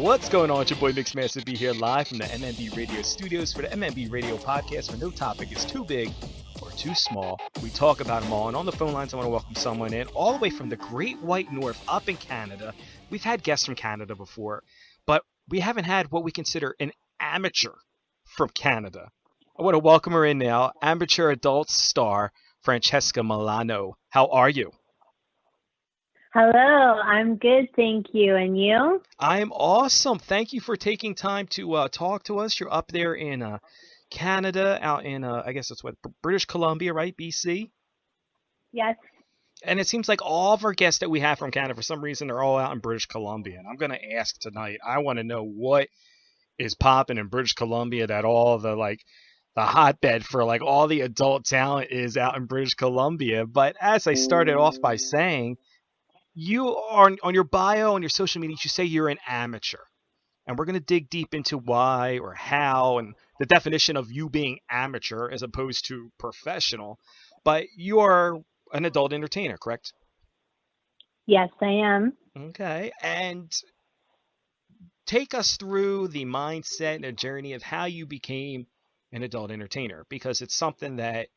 What's going on? It's your boy Masta B here live from the MMB Radio Studios for the MMB Radio Podcast, where no topic is too big or too small. We talk about them all. And on the phone lines, I want to welcome someone in all the way from the Great White North up in Canada. We've had guests from Canada before, but we haven't had what we consider an amateur from Canada. I want to welcome her in now, amateur adult star Francesca Milano. How are you? Hello, I'm good, thank you. And you? I'm awesome. Thank you for taking time to talk to us. You're up there in Canada, out in, I guess it's what, British Columbia, right? BC? Yes. And it seems like all of our guests that we have from Canada, for some reason, are all out in British Columbia. And I'm going to ask tonight, I want to know what is popping in British Columbia, that all the hotbed for all the adult talent is out in British Columbia. But as I started off by saying, you are on your bio, on your social media, you say you're an amateur. And we're going to dig deep into why or how and the definition of you being amateur as opposed to professional. But you are an adult entertainer, correct? Yes, I am. Okay. And take us through the mindset and the journey of how you became an adult entertainer, because it's something that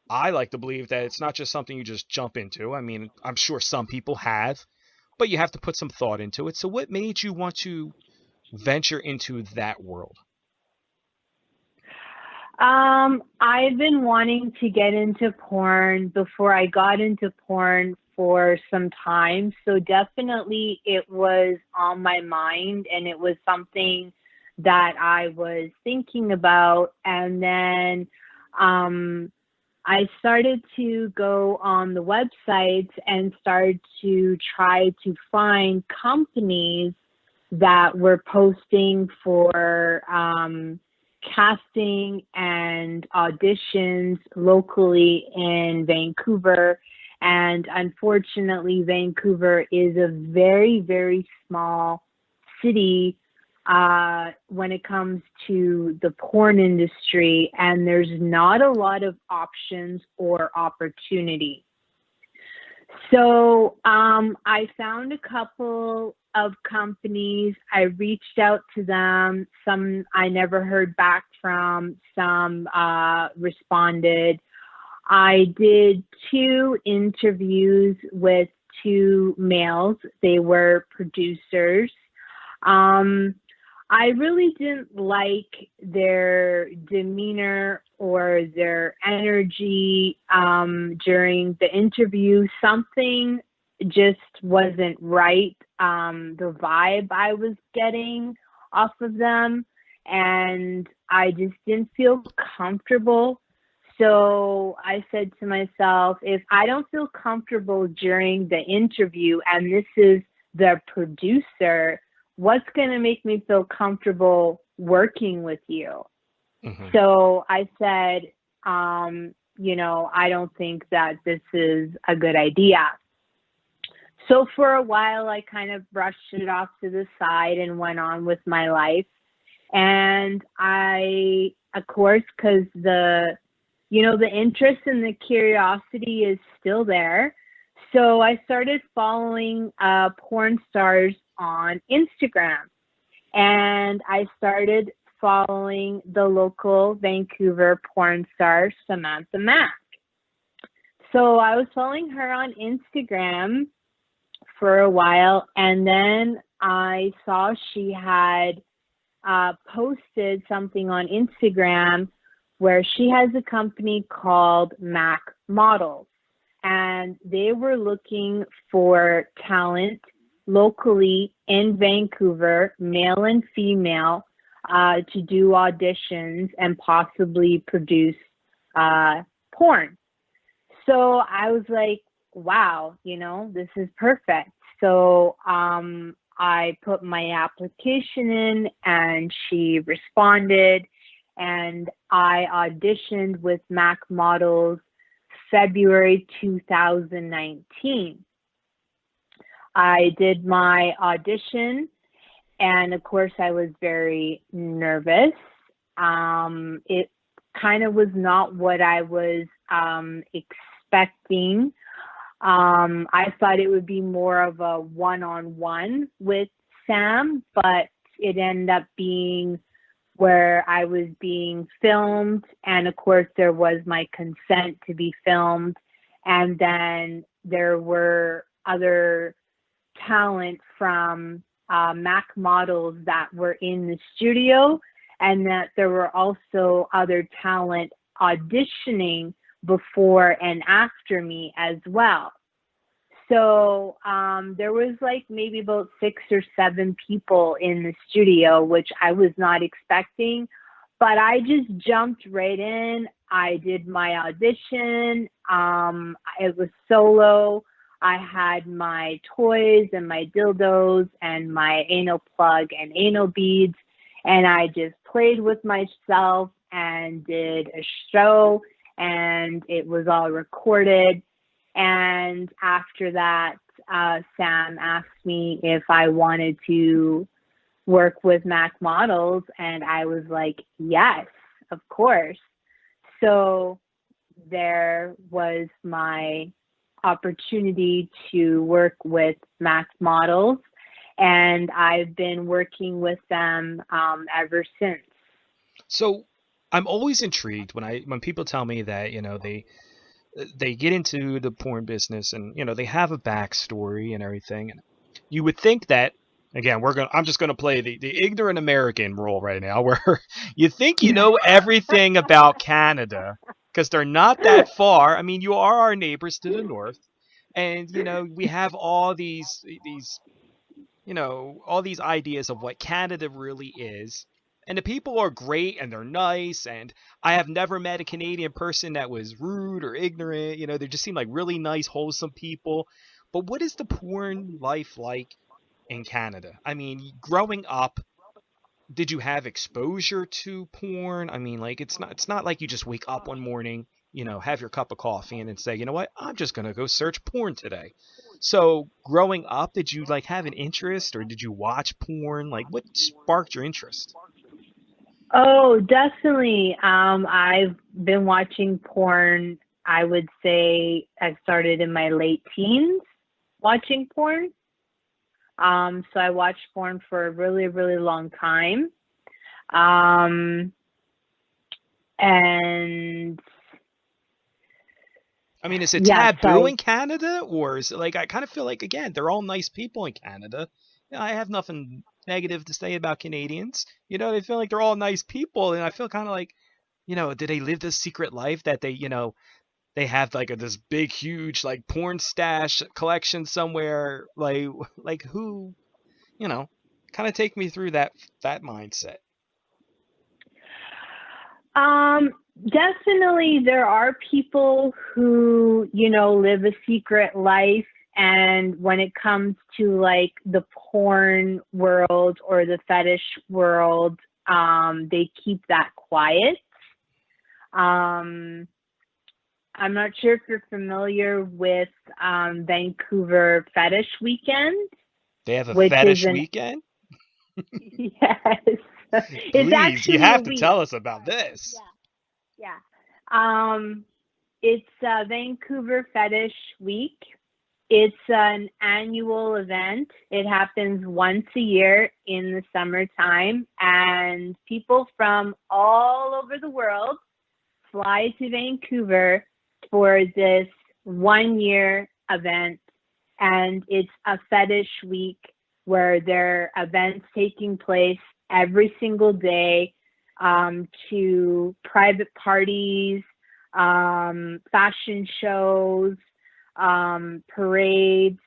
I like to believe that it's not just something you just jump into. I mean, I'm sure some people have, but you have to put some thought into it. So what made you want to venture into that world? I've been wanting to get into porn before I got into porn for some time. So definitely it was on my mind and it was something that I was thinking about. And then, I started to go on the websites and started to try to find companies that were posting for casting and auditions locally in Vancouver. And unfortunately, Vancouver is a very, very small city when it comes to the porn industry, and there's not a lot of options or opportunity. So I found a couple of companies. I reached out to them. Some I never heard back from. Some responded. I did 2 interviews with 2 males. They were producers. I really didn't like their demeanor or their energy during the interview. Something just wasn't right. The vibe I was getting off of them, and I just didn't feel comfortable. So I said to myself, if I don't feel comfortable during the interview and this is the producer, what's going to make me feel comfortable working with you? Mm-hmm. So I said, I don't think that this is a good idea. So for a while, I kind of brushed it off to the side and went on with my life. And I, of course, because the interest and the curiosity is still there. So I started following porn stars on Instagram, and I started following the local Vancouver porn star, Samantha Mack. So I was following her on Instagram for a while, and then I saw she had posted something on Instagram where she has a company called Mac Models, and they were looking for talent locally in Vancouver, male and female, to do auditions and possibly produce porn. So I was like, wow, this is perfect. So I put my application in and she responded, and I auditioned with Mac Models February 2019. I did my audition, and of course I was very nervous. It kind of was not what I was expecting. I thought it would be more of a one-on-one with Sam, but it ended up being where I was being filmed. And of course, there was my consent to be filmed. And then there were other talent from Mac models that were in the studio, and that there were also other talent auditioning before and after me as well. So there was like maybe about 6 or 7 people in the studio, which I was not expecting. But I just jumped right in. I did my audition. It was solo. I had my toys and my dildos and my anal plug and anal beads. And I just played with myself and did a show, and it was all recorded. And after that, Sam asked me if I wanted to work with Mac models, and I was like, yes, of course. So there was my opportunity to work with Mac models, and I've been working with them ever since. So I'm always intrigued when people tell me that they get into the porn business and they have a backstory and everything. And you would think that, again, I'm just gonna play the ignorant American role right now, where you think you know everything about Canada because they're not that far. I mean, you are our neighbors to the north, and we have all these ideas of what Canada really is. And the people are great and they're nice. And I have never met a Canadian person that was rude or ignorant. They just seem like really nice, wholesome people. But what is the porn life like in Canada? I mean, growing up, did you have exposure to porn? I mean, like it's not like you just wake up one morning, have your cup of coffee and then say, you know what, I'm just gonna go search porn today. So growing up, did you like have an interest or did you watch porn? Like what sparked your interest? Oh, definitely. I've been watching porn. I would say I started in my late teens watching porn. So I watched porn for a really, really long time. Um, and I mean, is it yeah, taboo so in Canada, or is it like I kind of feel like again they're all nice people in Canada. I have nothing negative to say about Canadians. They feel like they're all nice people, and I feel kind of like, do they live this secret life that they have like this big, huge like porn stash collection somewhere? Like who, you know, kind of take me through that mindset. Um, definitely there are people who, live a secret life. And when it comes to like the porn world or the fetish world, they keep that quiet. Um, I'm not sure if you're familiar with Vancouver Fetish Weekend, They have a which is fetish an, weekend. yes, it's Please, you actually a have to week. tell us about this. Yeah. Um, it's Vancouver Fetish Week. It's an annual event. It happens once a year in the summertime, and people from all over the world fly to Vancouver for this 1 year event. And it's a fetish week where there are events taking place every single day, to private parties, fashion shows, parades,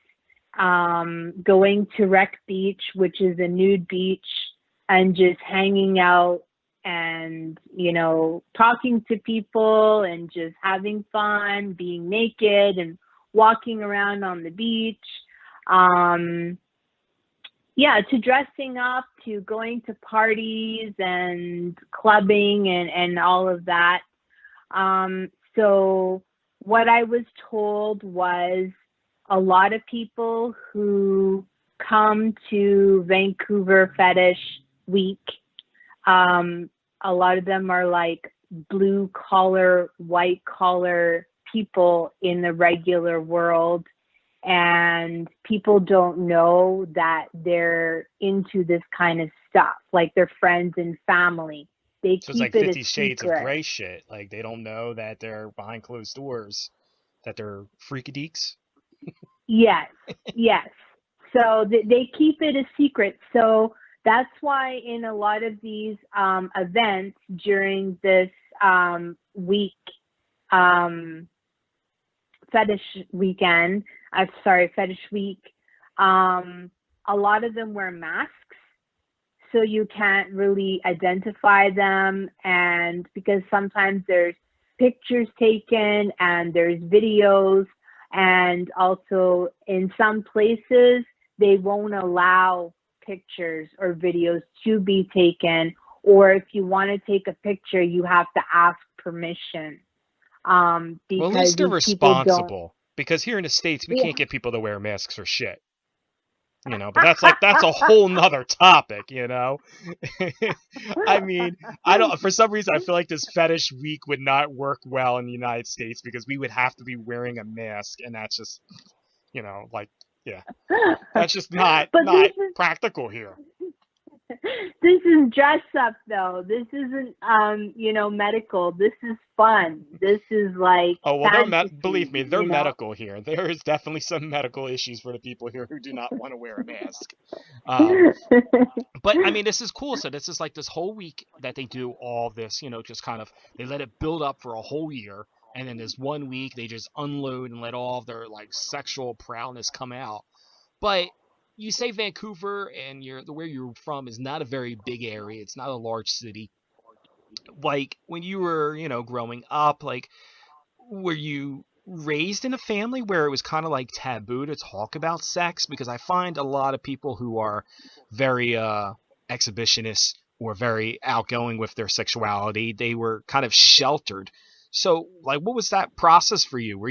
going to Wreck Beach, which is a nude beach, and just hanging out and, talking to people and just having fun, being naked and walking around on the beach. Um, yeah, to dressing up, to going to parties and clubbing and all of that. So what I was told was a lot of people who come to Vancouver Fetish Week, a lot of them are like blue collar, white collar people in the regular world. and people don't know that they're into this kind of stuff, like their friends and family. They So it's like keep it a 50 Shades of secret. Grey shit. Like they don't know that they're behind closed doors, that they're freakadeeks. Yes, yes. So they keep it a secret. So that's why in a lot of these events during this week, um, fetish weekend, sorry, fetish week, um, a lot of them wear masks. So you can't really identify them. And because sometimes there's pictures taken and there's videos, and also in some places they won't allow pictures or videos to be taken, or if you want to take a picture you have to ask permission, Well, at because least they're these people don't. responsible. Because here in the States, we Yeah. can't get people to wear masks or shit. But that's a whole nother topic. I mean, I don't, for some reason, I feel like this fetish week would not work well in the United States because we would have to be wearing a mask, and that's just, like, yeah, that's just not, But not practical here. this is dress up though. This isn't medical. This is fun. This is like Oh, well, believe fantasy, me, they're medical here. There is definitely some medical issues for the people here who do not want to wear a mask. Um, but I mean, this is cool. So this is like this whole week that they do all this, just kind of they let it build up for a whole year, and then this one week they just unload and let all of their like sexual prowess come out. But you say Vancouver and where you're from is not a very big area. It's not a large city. Like when you were, growing up, like were you raised in a family where it was kind of like taboo to talk about sex? Because I find a lot of people who are very exhibitionist or very outgoing with their sexuality, they were kind of sheltered. So, like, what was that process for you? Were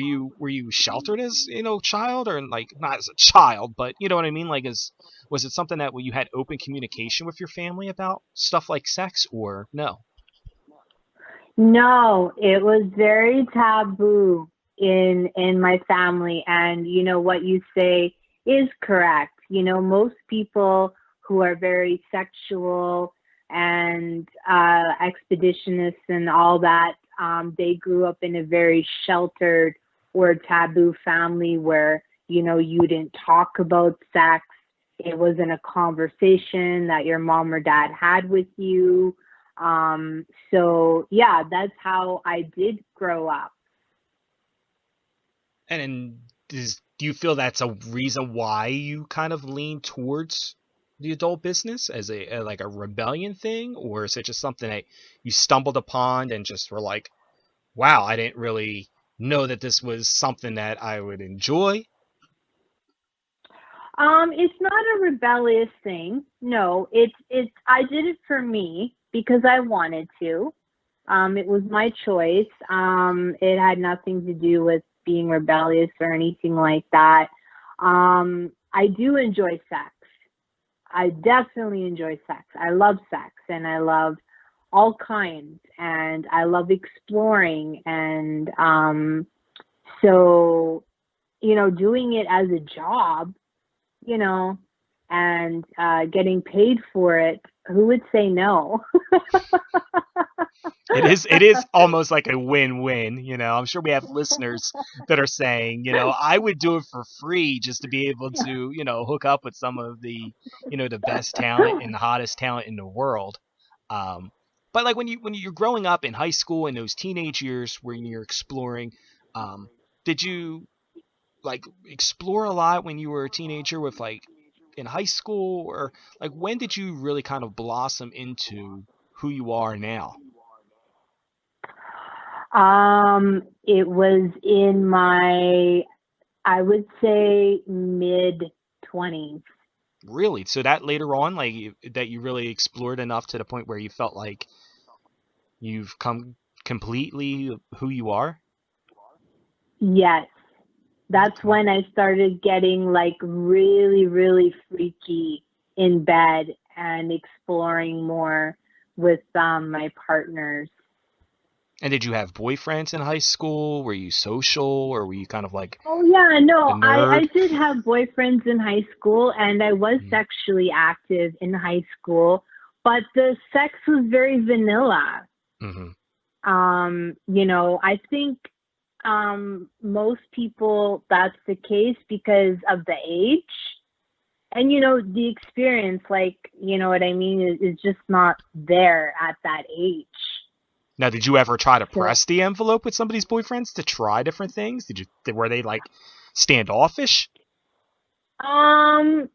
you sheltered as child, or like not as a child, but you know what I mean? Like, was it something that you had open communication with your family about stuff like sex, or no? No, it was very taboo in my family, and what you say is correct. Most people who are very sexual and expeditionists and all that, they grew up in a very sheltered or taboo family where you didn't talk about sex. It wasn't a conversation that your mom or dad had with you. So yeah, that's how I did grow up. And then do you feel that's a reason why you kind of lean towards the adult business as like a rebellion thing, or is it just something that you stumbled upon and just were like, wow, I didn't really know that this was something that I would enjoy? It's not a rebellious thing. No, it's I did it for me because I wanted to. It was my choice. It had nothing to do with being rebellious or anything like that. I do enjoy sex. I definitely enjoy sex. I love sex and I love all kinds and I love exploring and so doing it as a job, you know, and getting paid for it, who would say no? It is almost like a win-win. I'm sure we have listeners that are saying, I would do it for free just to be able to, hook up with some of the best talent and the hottest talent in the world. Um, but like when you're growing up in high school in those teenage years when you're exploring, um, did you like explore a lot when you were a teenager with like in high school, or like when did you really kind of blossom into who you are now? It was in my, I would say, mid 20s. Really? So that later on, like that you really explored enough to the point where you felt like you've come completely who you are? Yes, that's Okay. when I started getting like really, really freaky in bed and exploring more with my partners. And did you have boyfriends in high school? Were you social, or were you kind of like Oh yeah, the no, I nerd? did have boyfriends in high school and I was Mm-hmm. sexually active in high school, but the sex was very vanilla. Mm-hmm. I think most people that's the case because of the age and the experience, like, you know what I mean, is just not there at that age. Now, did you ever try to So, press the envelope with somebody's boyfriends to try different things? Were they like standoffish? um,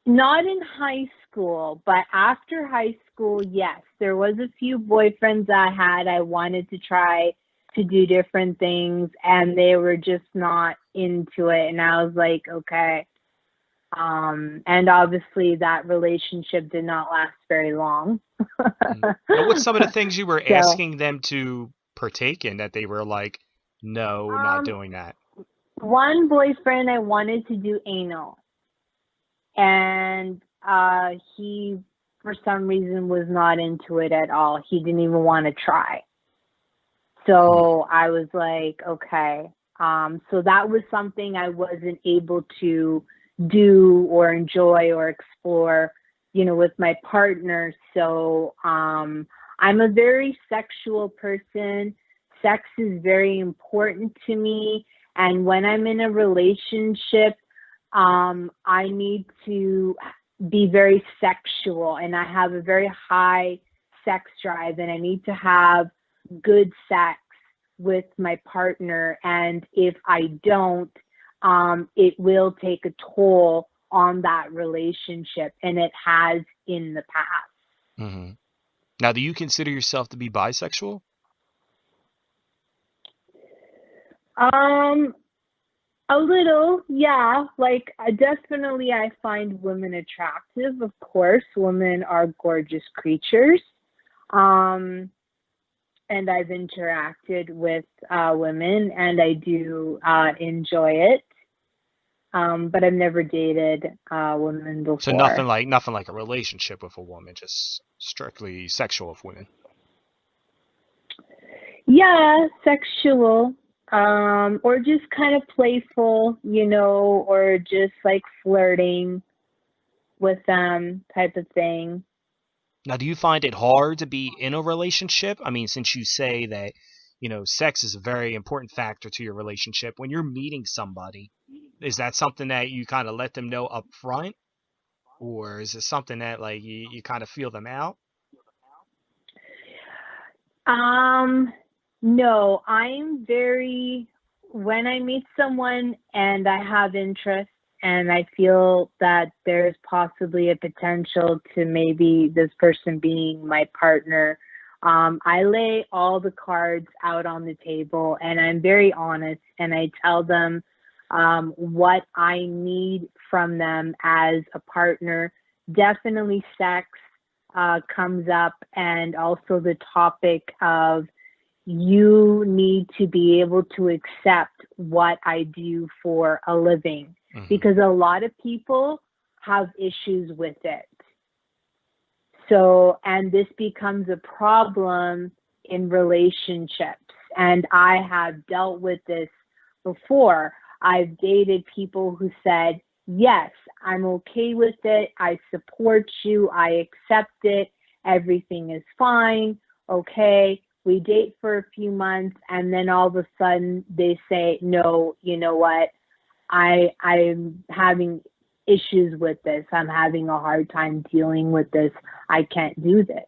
not in high school, but after high school, yes, there was a few boyfriends I had. I wanted to try to do different things, and they were just not into it. And I was like, okay. And obviously, that relationship did not last very long. Now, what's some of the things you were So, asking them to partake in that they were like, no, not um, doing that? one boyfriend I wanted to do anal, and he, for some reason, was not into it at all. He didn't even want to try. Hmm. So I was like, okay. So that was something I wasn't able to do or enjoy or explore, with my partner. So I'm a very sexual person. Sex is very important to me. And when I'm in a relationship, I need to be very sexual and I have a very high sex drive and I need to have good sex with my partner. And if I don't, it will take a toll on that relationship, and it has in the past. Hmm. Now, do you consider yourself to be bisexual? Um, a little, yeah. Like, definitely, I find women attractive. Of course, women are gorgeous creatures. Um, and I've interacted with women, and I do enjoy it. But I've never dated women So before. nothing like a relationship with a woman, just strictly sexual with women. Yeah, sexual, or just kind of playful, or just like flirting with them type of thing. Now, do you find it hard to be in a relationship? I mean, since you say that, sex is a very important factor to your relationship, when you're meeting somebody, is that something that you kind of let them know up front? Or is it something that like you kind of feel them out? Um, no, when I meet someone and I have interest and I feel that there's possibly a potential to maybe this person being my partner, I lay all the cards out on the table and I'm very honest and I tell them what I need from them as a partner. Definitely sex comes up, and also the topic of you need to be able to accept what I do for a living Hmm. because a lot of people have issues with it. So, and this becomes a problem in relationships. And I have dealt with this before. I've dated people who said, yes, I'm okay with it. I support you. I accept it. Everything is fine. Okay. We date for a few months and then all of a sudden they say, no, you know what? I'm having issues with this. I'm having a hard time dealing with this. I can't do this.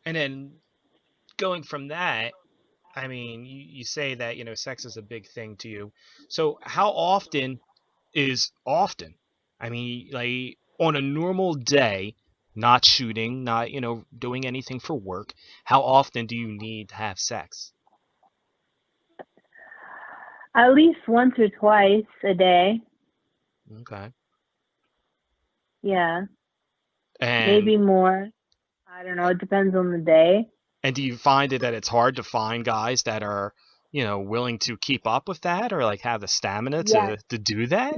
And then going from that, I mean, you say that, sex is a big thing to you. So how often is often? I mean, like on a normal day, not shooting, not, doing anything for work, how often do you need to have sex? At least once or twice a day. Okay. Yeah, And maybe more. I don't know. It depends on the day. and do you find that it's hard to find guys that are, willing to keep up with that or like have the stamina Yes. to do that?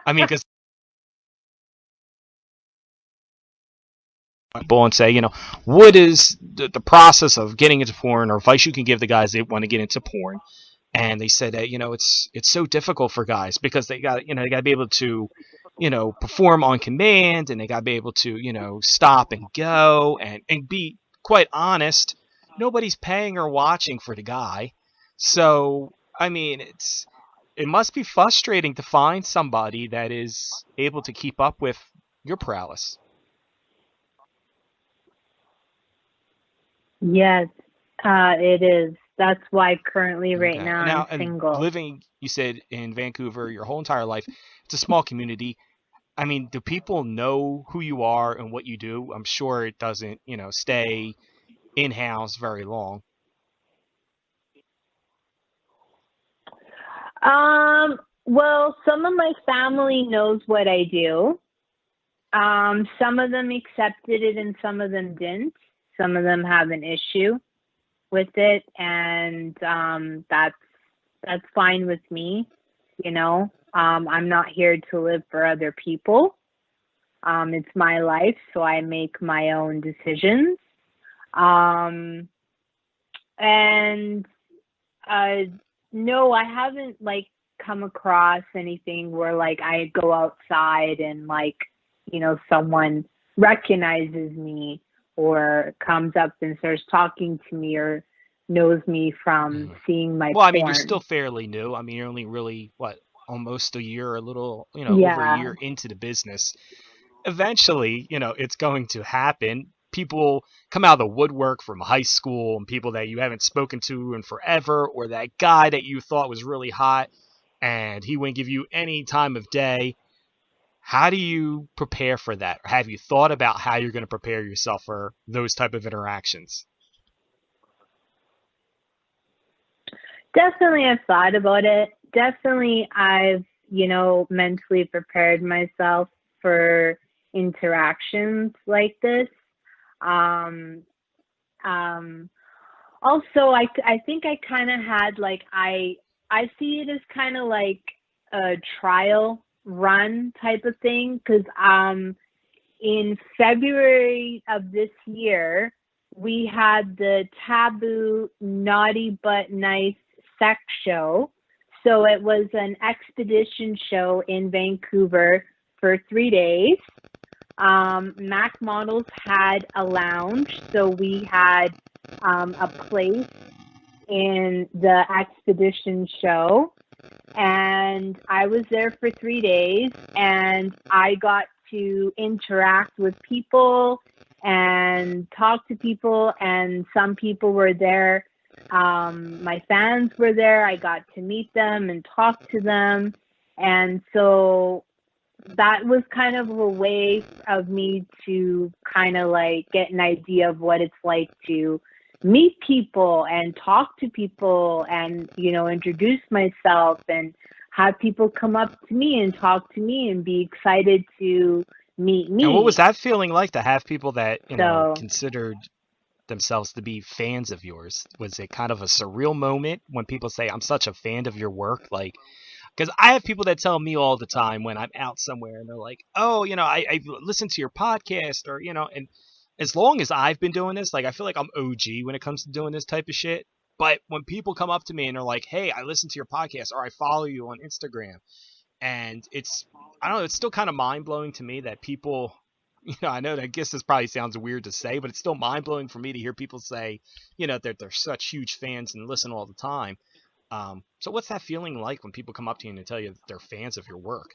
I mean, because people and say, what is the process of getting into porn, or advice you can give the guys that want to get into porn. And they said that it's so difficult for guys because they got to be able to perform on command, and they got to be able to stop and go, and be quite honest, nobody's paying or watching for the guy. So I mean, it must be frustrating to find somebody that is able to keep up with your prowess. Yes, it is. That's why currently right Okay. now Now, I'm and single. living, you said, in Vancouver your whole entire life, it's a small community. I mean, do people know who you are and what you do? I'm sure it doesn't, stay in house very long. Well, some of my family knows what I do. Some of them accepted it and some of them didn't. Some of them have an issue with it, and that's fine with me. I'm not here to live for other people. It's my life, so I make my own decisions. Um, and uh, no, I haven't like come across anything where like I go outside and like, someone recognizes me or comes up and starts talking to me or knows me from Mhm. seeing my Well, I mean, you're still porn. fairly new. I mean, you're only really, what, almost a year, a little, over a Yeah. year into the business. Eventually, it's going to happen. People come out of the woodwork from high school, and people that you haven't spoken to in forever, or that guy that you thought was really hot and he wouldn't give you any time of day. How do you prepare for that? Or have you thought about how you're going to prepare yourself for those type of interactions? Definitely I've thought about it. Definitely I've, mentally prepared myself for interactions like this. Um, um, Also, I think I kind of had like I see it as kind of like a trial run type of thing because in February of this year we had the Taboo Naughty But Nice sex show. So it was an expedition show in Vancouver for 3 days. Mac Models had a lounge, so we had a place in the expedition show, and I was there for 3 days, and I got to interact with people and talk to people, and some people were there. My fans were there. I got to meet them and talk to them, and so that was kind of a way of me to kind of like get an idea of what it's like to meet people and talk to people and introduce myself and have people come up to me and talk to me and be excited to meet And what was me. that feeling like to have people that, So considered themselves to be fans of yours? Was it kind of a surreal moment when people say, I'm such a fan of your work? Like, because I have people that tell me all the time when I'm out somewhere, and they're like, "Oh, I listened to your podcast," or and as long as I've been doing this, like I feel like I'm OG when it comes to doing this type of shit. But when people come up to me and they're like, "Hey, I listened to your podcast," or "I follow you on Instagram," and I don't know, it's still kind of mind blowing to me that people. I know that I guess this probably sounds weird to say, but it's still mind blowing for me to hear people say, that they're such huge fans and listen all the time. So what's that feeling like when people come up to you and tell you that they're fans of your work?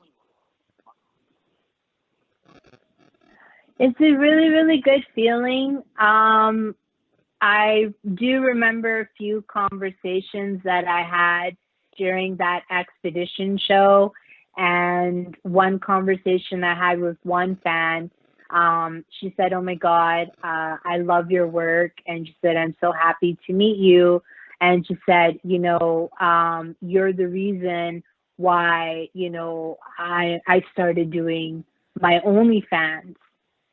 it's a really, really good feeling. I do remember a few conversations that I had during that expedition show. And one conversation I had with one fan, she said, "Oh my God, I love your work." And she said, "I'm so happy to meet you." And she said, "You're the reason why, I started doing my OnlyFans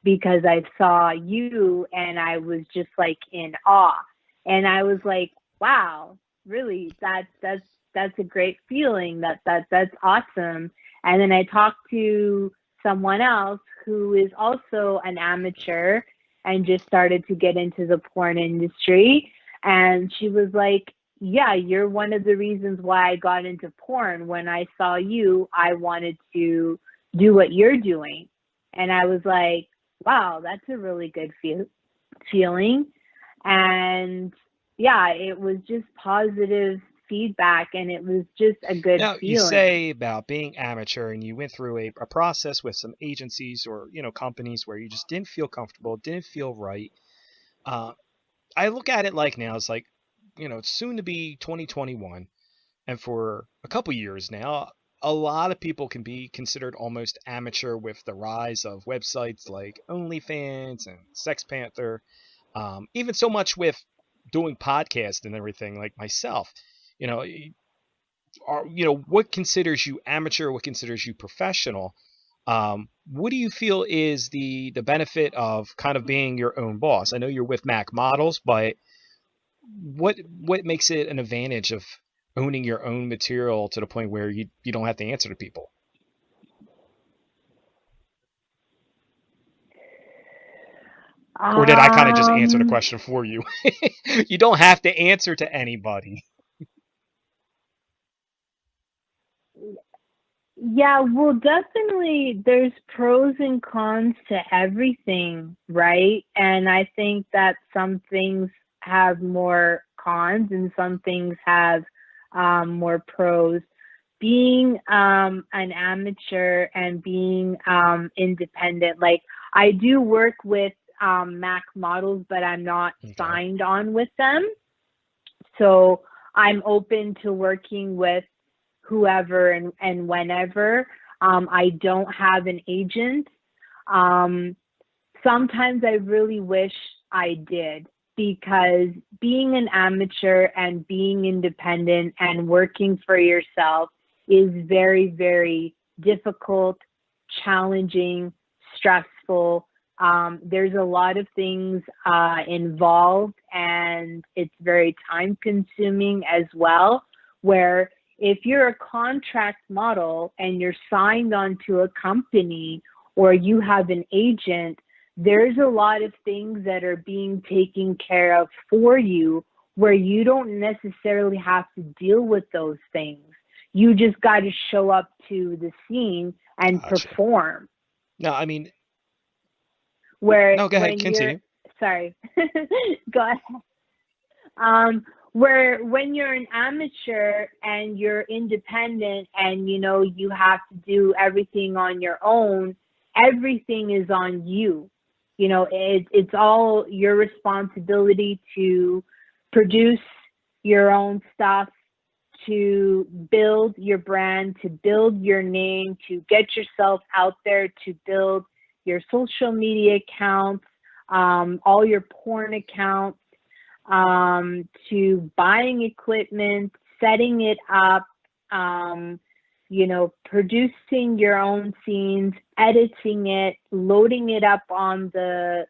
because I saw you and I was just like in awe." And I was like, "Wow, really? That's a great feeling. That's awesome." And then I talked to someone else who is also an amateur, and just started to get into the porn industry. And she was like, yeah, you're one of the reasons why I got into porn. When I saw you, I wanted to do what you're doing. And I was like, wow, that's a really good feeling. And yeah, it was just positive feedback, and it was just a good Now, you feeling. say about being amateur and you went through a process with some agencies or, companies where you just didn't feel comfortable, didn't feel right. Uh, I look at it like now, it's like, it's soon to be 2021. And for a couple years now, a lot of people can be considered almost amateur with the rise of websites like OnlyFans and Sex Panther. Even so much with doing podcasts and everything like myself. You know, what considers you amateur, what considers you professional. What do you feel is the benefit of kind of being your own boss? I know you're with Mac Models, but what makes it an advantage of owning your own material to the point where you don't have to answer to people? Or did I kind of just answer the Um, question for you? You don't have to answer to anybody. yeah, well, definitely there's pros and cons to everything, right? And I think that some things have more cons and some things have more pros. Being an amateur and being independent, like I do work with Mac models, but I'm not Okay. signed on with them. So I'm open to working with whoever and whenever. I don't have an agent. Um, Sometimes I really wish I did, because being an amateur and being independent and working for yourself is very, very difficult, challenging, stressful. There's a lot of things involved, and it's very time consuming as well. Where if you're a contract model and you're signed onto a company or you have an agent, there's a lot of things that are being taken care of for you, where you don't necessarily have to deal with those things. You just got to show up to the scene and Gotcha. perform. No, I mean, Where no, go ahead, when you're, continue. sorry, go ahead. Where when you're an amateur and you're independent and you have to do everything on your own, everything is on you. It's all your responsibility to produce your own stuff, to build your brand, to build your name, to get yourself out there, to build your social media accounts, all your porn accounts, to buying equipment, setting it up, producing your own scenes, editing it, loading it up on the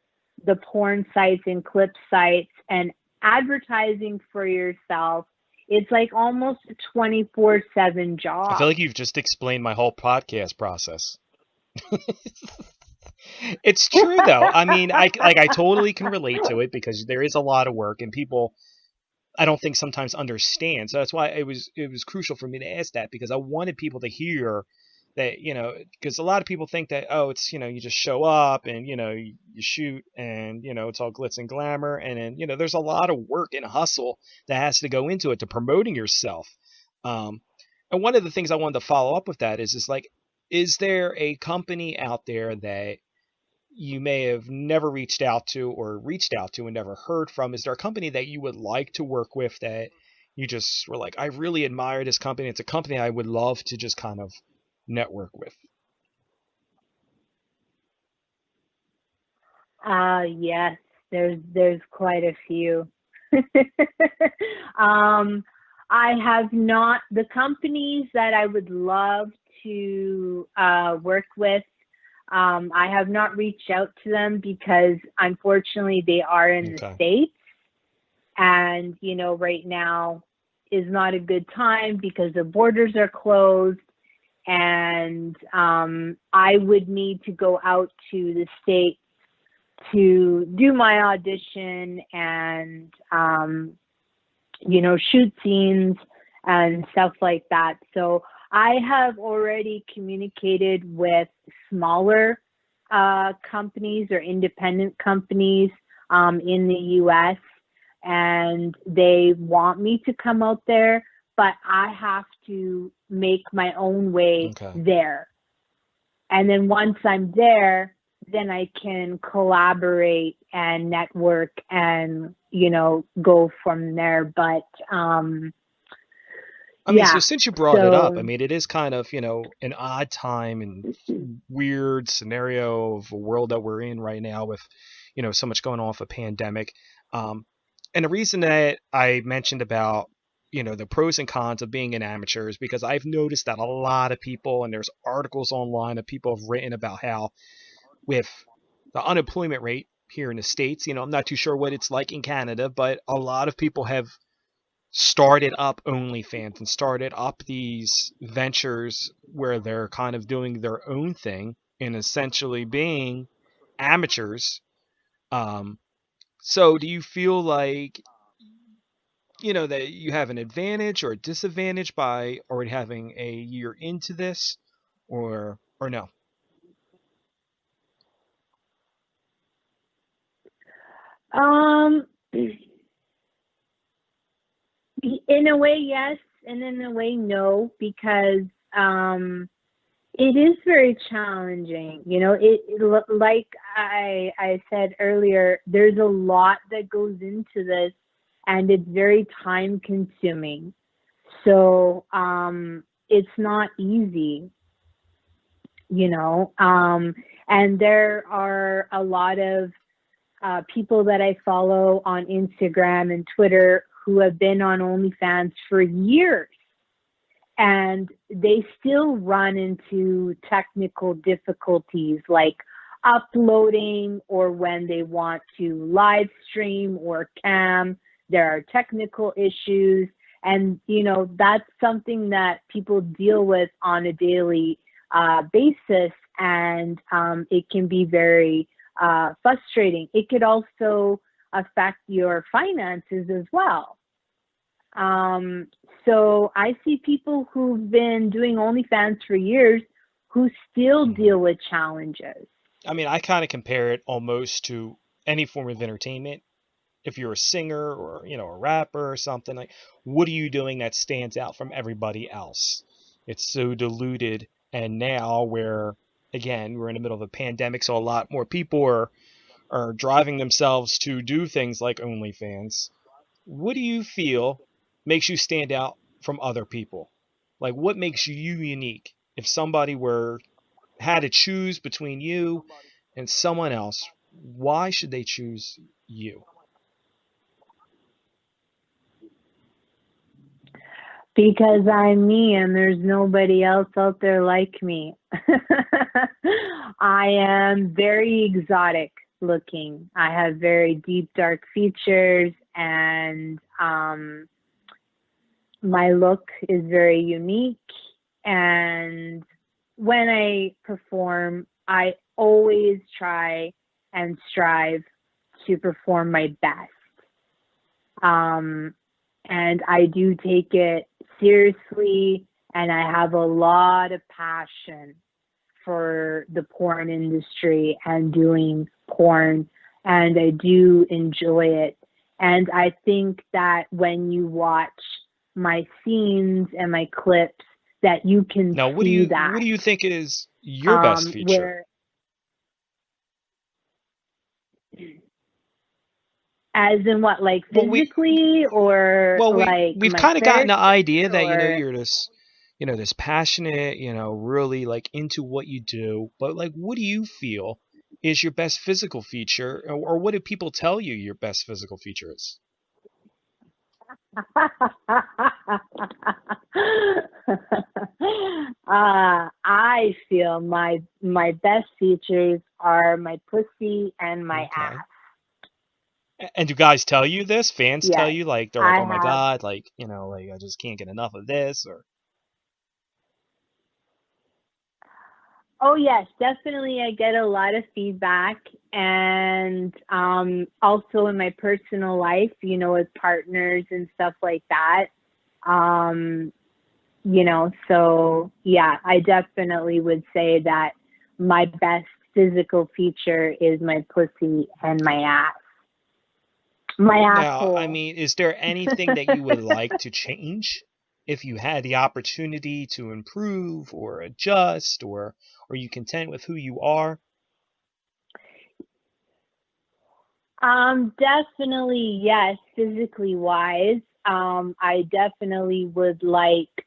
porn sites and clip sites, and advertising for yourself. It's like almost a 24/7 I feel job. like you've just explained my whole podcast process. It's true though. I mean, I totally can relate to it because there is a lot of work and people I don't think sometimes understand. So that's why it was crucial for me to ask that because I wanted people to hear that because a lot of people think that it's you just show up and you shoot and it's all glitz and glamour and then there's a lot of work and hustle that has to go into it to promoting yourself. Um, and one of the things I wanted to follow up with that is like, is there a company out there that you may have never reached out to or reached out to and never heard from? Is there a company that you would like to work with that you just were like, I really admire this company. It's a company I would love to just kind of network with. Yes, there's quite a few. um, I have not, the companies that I would love to work with. I have not reached out to them because unfortunately they are in the Okay. States, and right now is not a good time because the borders are closed, and I would need to go out to the States to do my audition and shoot scenes and stuff like that. So I have already communicated with smaller companies or independent companies in the US, and they want me to come out there, but I have to make my own way Okay. there. And then once I'm there, then I can collaborate and network and, go from there. But I mean, so yeah, since you brought it up, I so mean, it is kind of, an odd time and weird scenario of a world that we're in right now with, so much going on with a pandemic. Um, and the reason that I mentioned about, the pros and cons of being an amateur is because I've noticed that a lot of people, and there's articles online that people have written about how with the unemployment rate here in the States, I'm not too sure what it's like in Canada, but a lot of people have started up OnlyFans and started up these ventures where they're kind of doing their own thing and essentially being amateurs. Um, so do you feel like, that you have an advantage or a disadvantage by already having a year into this or no? um in a way yes, and in a way no, because um it is very challenging. Like I said earlier, there's a lot that goes into this, and it's very time consuming. So it's not easy, you know. And there are a lot of people that I follow on Instagram and Twitter who have been on OnlyFans for years, and they still run into technical difficulties like uploading, or when they want to live stream or cam, there are technical issues. And that's something that people deal with on a daily basis, and it can be very frustrating. It could also affect your finances as well. um, so I see people who've been doing OnlyFans for years who still Hmm. deal with challenges. I mean, I kind of compare it almost to any form of entertainment. If you're a singer or a rapper or something, like, what are you doing that stands out from everybody else? It's so diluted, and now we're, again, we're in the middle of a pandemic, so a lot more people are driving themselves to do things like OnlyFans. What do you feel makes you stand out from other people? Like, what makes you unique? If somebody were had to choose between you and someone else, why should they choose you? Because I'm me and there's nobody else out there like me. I am very exotic looking. I have very deep, dark features, and my look is very unique. And when I perform, I always try and strive to perform my best. Um, and I do take it seriously, and I have a lot of passion for the porn industry and doing porn, and I do enjoy it. And I think that when you watch my scenes and my clips, that you can Now, see what that. do you think is your best feature? Where, as in what, like Well, physically, or like we've my kind of gotten the character, idea that or you're this this passionate, really like into what you do. But like, what do you feel is your best physical feature, or what do people tell you your best physical feature is? I feel my best features are my pussy and my Okay. ass. And do guys tell you this? Fans tell Yes, you, like, they're like, I oh my have. god, like, like, I just can't get enough of this, or. Oh yes, definitely. I get a lot of feedback, and also in my personal life, with partners and stuff like that. Um, so yeah, I definitely would say that my best physical feature is my pussy and my Now, I asshole. mean, is there anything that you would like to change if you had the opportunity to improve or adjust, or are you content with who you are? Definitely yes, physically wise. I definitely would like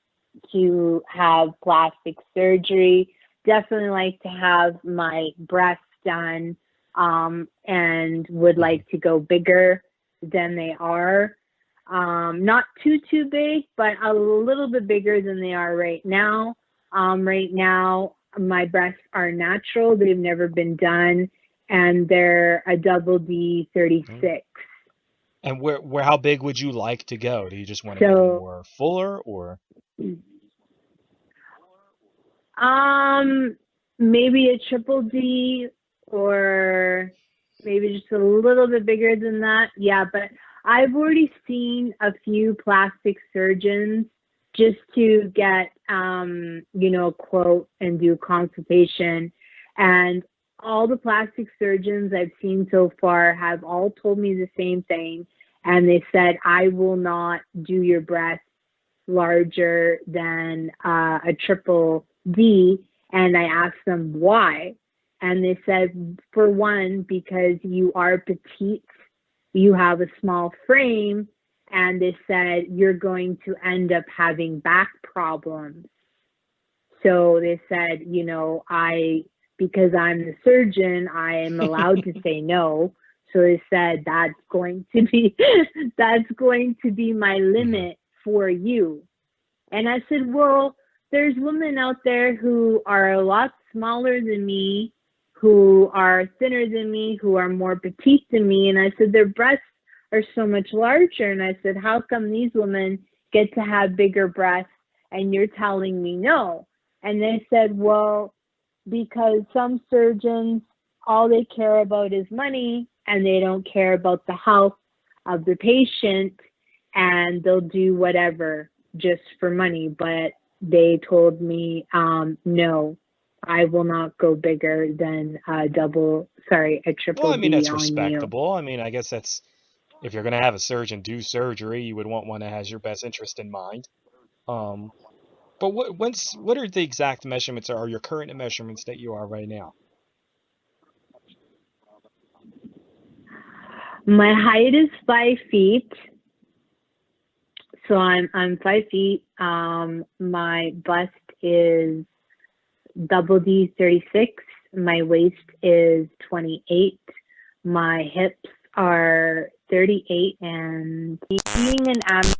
to have plastic surgery. Definitely like to have my breasts done, and would Mhm. like to go bigger than they are. Not too big, but a little bit bigger than they are right now. Right now, my breasts are natural; they've never been done, and they're a double D Mm. 36. And where how big would you like to go? Do you just want to get So, more fuller, or um, maybe a triple D, or maybe just a little bit bigger than that. Yeah, but I've already seen a few plastic surgeons just to get, a quote and do consultation. And all the plastic surgeons I've seen so far have all told me the same thing. And they said, I will not do your breast larger than a triple D. And I asked them why. And they said, for one, because you are petite, you have a small frame, and they said you're going to end up having back problems. So they said, because I'm the surgeon, I am allowed to say no. So they said that's going to be my Mhm. limit for you. And I said, well, there's women out there who are a lot smaller than me, who are thinner than me, who are more petite than me. And I said, their breasts are so much larger. And I said, how come these women get to have bigger breasts and you're telling me no? And they said, well, because some surgeons, all they care about is money and they don't care about the health of the patient, and they'll do whatever just for money. But they told me, no, I will not go bigger than a Well, triple I mean, D that's on you. respectable. I mean, I guess that's if you're going to have a surgeon do surgery, you would want one that has your best interest in mind. Um, but what are the exact measurements or your current measurements that you are right now? My height is 5 feet, so I'm 5 feet. My bust is double D 36. My waist is 28. My hips are 38, and being an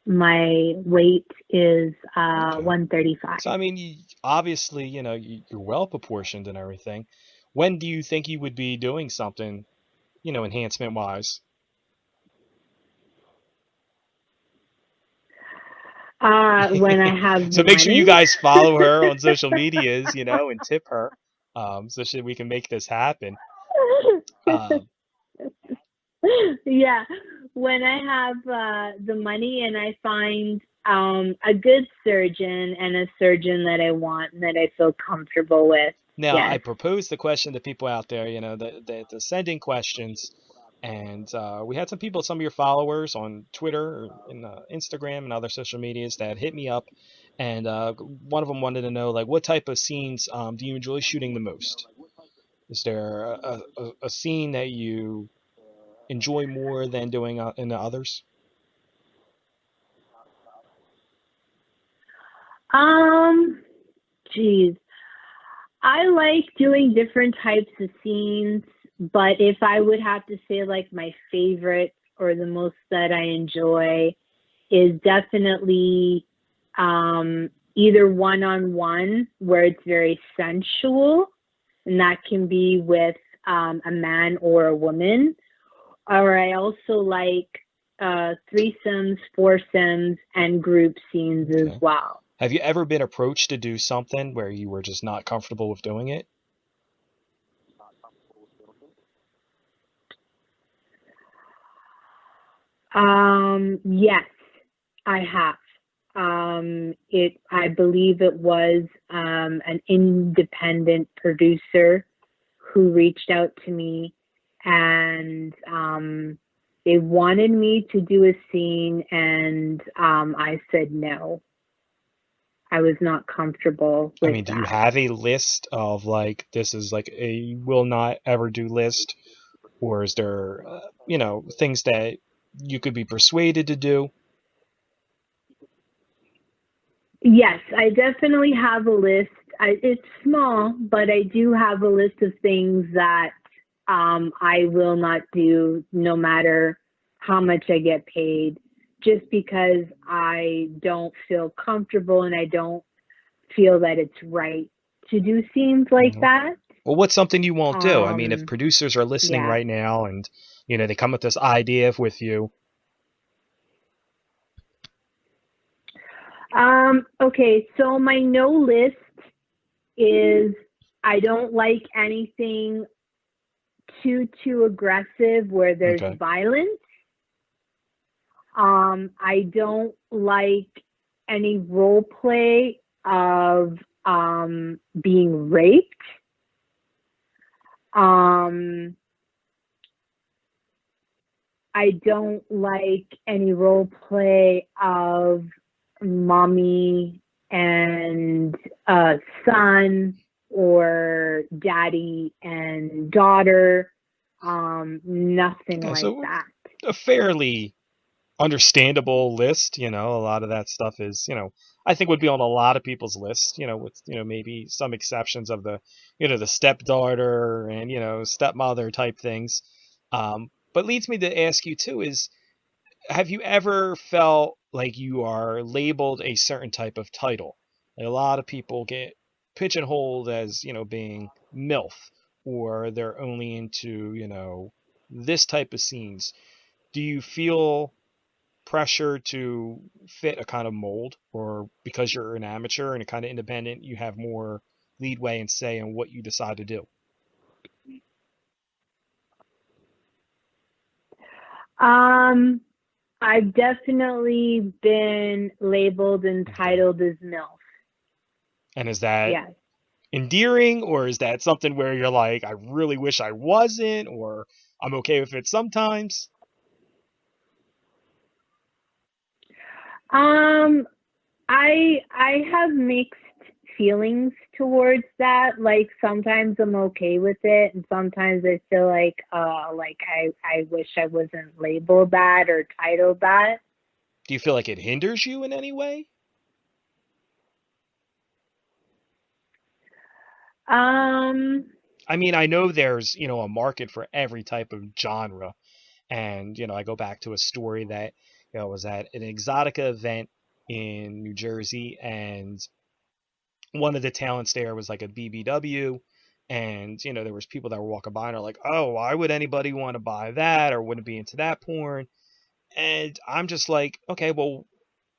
my weight is Okay. 135. So, I mean, obviously, you're well proportioned and everything. When do you think you would be doing something, enhancement wise? When I have the So make sure you money. guys follow her on social medias, and tip her, so we can make this happen. Um, Yeah, when I have the money and I find a good surgeon and a surgeon that I want and that I feel comfortable with. Now, I Yes. proposed the question to people out there, the sending questions, and we had some people, some of your followers on Twitter or in Instagram and other social medias that hit me up, and one of them wanted to know, like, what type of scenes do you enjoy shooting the most? Is there a scene that you enjoy more than doing in the others? Um, geez. I like doing different types of scenes, but if I would have to say like my favorite or the most that I enjoy is definitely either one on one where it's very sensual, and that can be with a man or a woman. Or I also like threesomes, foursomes, and group scenes as Okay. well. Have you ever been approached to do something where you were just not comfortable with doing it? Yes, I have. I believe it was an independent producer who reached out to me, and they wanted me to do a scene, and I said no. I was not comfortable I with mean, do you that. have a list of like this is like a will not ever do list, or is there, things that you could be persuaded to do? Yes, I definitely have a list. It's small, but I do have a list of things that I will not do no matter how much I get paid, just because I don't feel comfortable and I don't feel that it's right to do scenes like Mhm. that. Well, what's something you won't do? I mean, if Um, producers are listening yeah. right now and they come with this idea with you. Okay, so my no list is I don't like anything too aggressive where there's Okay. violence. I don't like any role play of being raped. Um, I don't like any role play of mommy and son or daddy and daughter. Nothing Okay, like so that. a fairly understandable list. A lot of that stuff is, I think would be on a lot of people's lists. With maybe some exceptions of the stepdaughter and stepmother type things. But leads me to ask you too is, have you ever felt like you are labeled a certain type of title? Like a lot of people get pigeonholed as, being MILF, or they're only into, this type of scenes. Do you feel pressure to fit a kind of mold, or because you're an amateur and a kind of independent, you have more leadway and say in what you decide to do? Um, I've definitely been labeled and Okay. titled as MILF. And is that Yes. endearing, or is that something where you're like, I really wish I wasn't, or I'm okay with it sometimes? Um, I have mixed feelings towards that. Like sometimes I'm okay with it, and sometimes I feel like I wish I wasn't labeled that or titled that. Do you feel like it hinders you in any way? Um, I mean, I know there's, a market for every type of genre. And, I go back to a story that, was at an Exotica event in New Jersey, and one of the talents there was like a BBW. And, there was people that were walking by and are like, oh, why would anybody want to buy that or wouldn't be into that porn? And I'm just like, okay, well,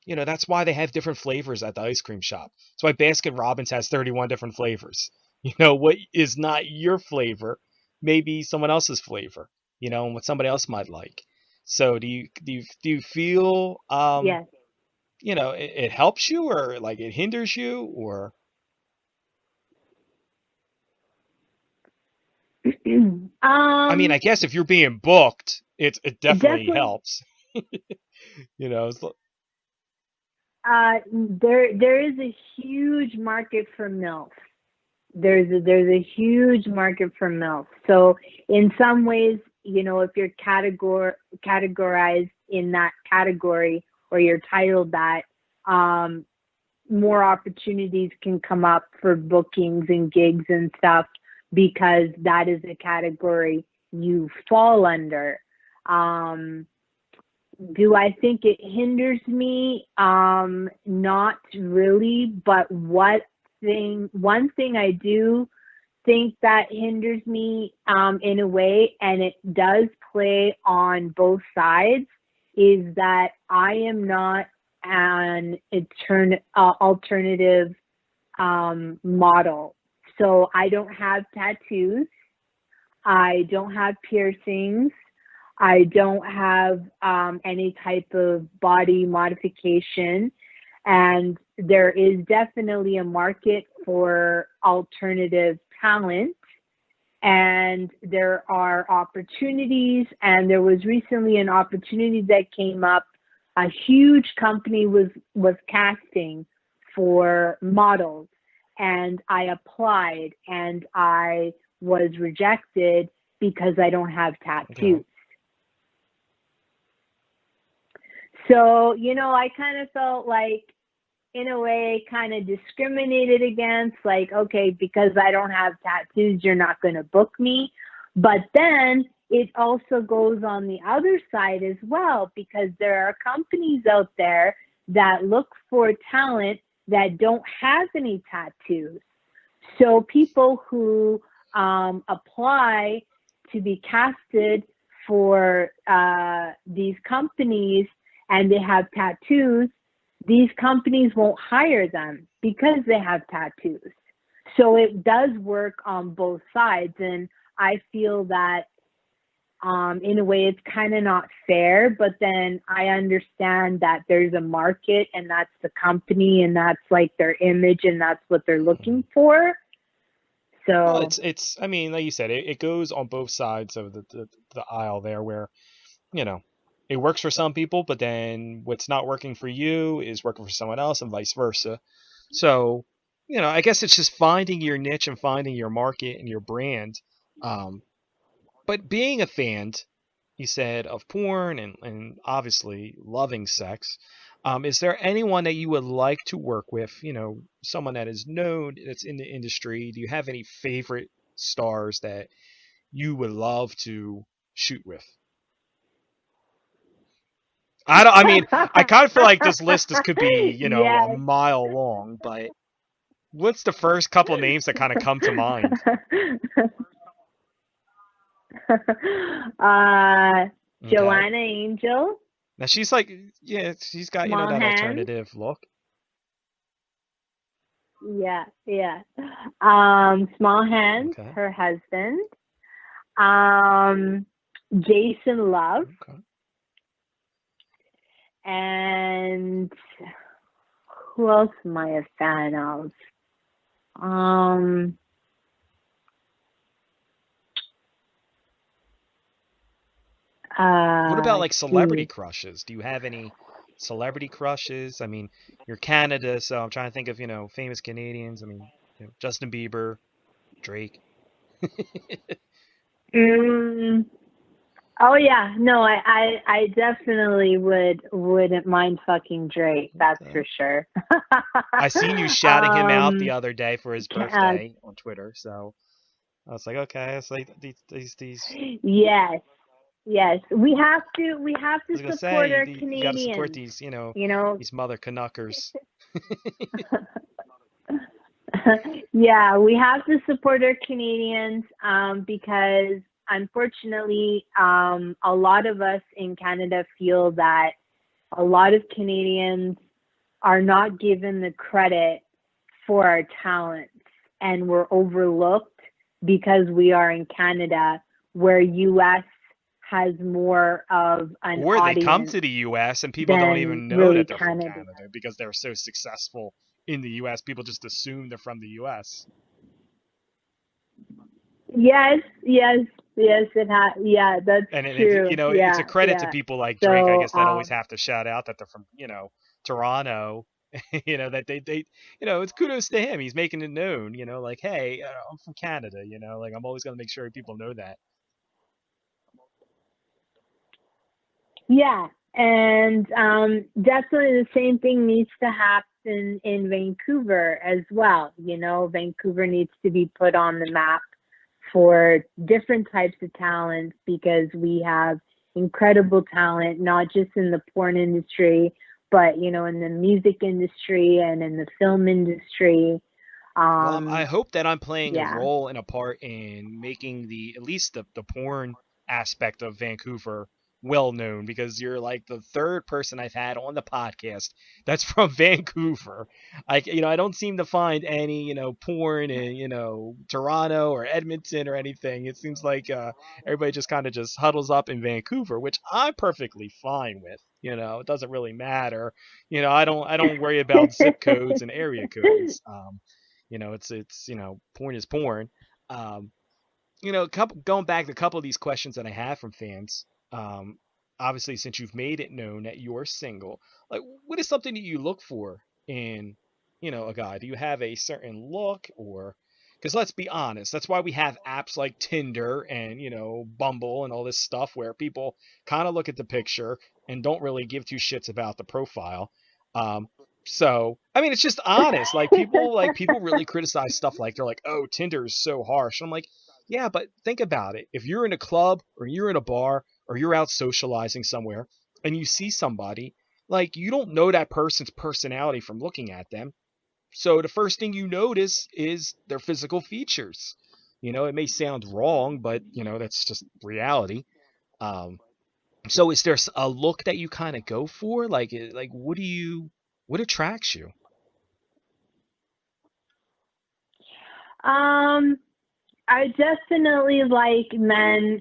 that's why they have different flavors at the ice cream shop. That's why Baskin Robbins has 31 different flavors. What is not your flavor, maybe someone else's flavor, and what somebody else might like. So do you feel, yes. it helps you, or like it hinders you, or I mean, I um, guess if you're being booked, it definitely definitely. helps. It's, There is a huge market for MILF. There's a huge market for MILF. So in some ways, if you're categorized in that category or you're titled that, um, more opportunities can come up for bookings and gigs and stuff because that is a category you fall under. Um, do I think it hinders me? Not really, but one thing I do think that hinders me in a way, and it does play on both sides, is that I am not. an alternative model. So I don't have tattoos. I don't have piercings. I don't have any type of body modification. And there is definitely a market for alternative talent. And there are opportunities. And there was recently an opportunity that came up. A huge company was casting for models. And I applied and I was rejected because I don't have Okay. tattoos. So, I kind of felt like, in a way, kind of discriminated against, like, okay, because I don't have tattoos, you're not going to book me. But then it also goes on the other side as well, because there are companies out there that look for talent that don't have any tattoos. So people who apply to be casted for these companies and they have tattoos, these companies won't hire them because they have tattoos. So it does work on both sides. And I feel that in a way it's kind of not fair, but then I understand that there's a market and that's the company and that's like their image and that's what they're Mhm. looking for. Well, So it's I mean, like you said, it goes on both sides of the aisle there, where you know it works for some people, but then what's not working for you is working for someone else, and vice versa. So, I guess it's just finding your niche and finding your market and your brand. Um, but being a fan, you said, of porn and obviously loving sex. Is there anyone that you would like to work with? Someone that is known, that's in the industry. Do you have any favorite stars that you would love to shoot with? I don't. I mean, I kind of feel like this list is could be, a yes. mile long. But what's the first couple names that kind of come to mind? uh, Okay. Joanna Angel, Now she's like, yeah, she's got, Small that Hands. alternative look. Yeah, yeah. Small Hands, Okay. her husband. Um, Jason Love, Okay. and who else am I a fan of? Um, What about let's like celebrity see. crushes? Do you have any celebrity crushes? I mean, you're Canada, so I'm trying to think of, famous Canadians. I mean, Justin Bieber, Drake. Mm, oh yeah, no, I definitely wouldn't mind fucking Drake. That's Okay. for sure. I seen you shouting him out the um, other day for his uh, birthday on Twitter, so I was like, okay, it's like these. yes, yes, we have to I was gonna support say our you got to support Canadians. these, You know, these mother Canuckers. yeah, we have to support our Canadians because unfortunately, a lot of us in Canada feel that a lot of Canadians are not given the credit for our talents and we're overlooked because we are in Canada, where US has more of an Or they come audience to the U.S. and people don't than even know really that they're from Canada. Canada because they're so successful in the U.S. People just assume they're from the U.S. Yes, yes, yes, yeah, that's And true. it's Yeah, a credit to yeah. people like Drake, I So, guess, that always have to shout out that they're from, Toronto. That they it's kudos to him. He's making it known, like, hey, I'm from Canada. Like, I'm always gonna make sure people know that. yeah, and definitely the same thing needs to happen in Vancouver as well. Vancouver needs to be put on the map for different types of talents because we have incredible talent, not just in the porn industry, but in the music industry and in the film industry. Well, I Um, hope that I'm playing a yeah. role and a part in making at least the porn aspect of Vancouver. well known because you're like the third person I've had on the podcast that's from Vancouver. I don't seem to find any, porn in, Toronto or Edmonton or anything. It seems like everybody just kind of just huddles up in Vancouver, which I'm perfectly fine with. It doesn't really matter. I don't worry about zip codes and area codes. It's porn is porn. Um, going back to a couple of these questions that I have from fans, um, obviously since you've made it known that you're single, like what is something that you look for in, a guy? Do you have a certain look or because let's be honest, that's why we have apps like Tinder and, Bumble and all this stuff where people kind of look at the picture and don't really give two shits about the profile. Um, so I mean, it's just honest. Like people really criticize stuff like they're like, "Oh, Tinder is so harsh." And I'm like, yeah, but think about it. If you're in a club or you're in a bar or you're out socializing somewhere and you see somebody, like you don't know that person's personality from looking at them. So the first thing you notice is their physical features. It may sound wrong, but that's just reality. Um, so is there a look that you kind of go for? Like what attracts you? Um, I definitely like men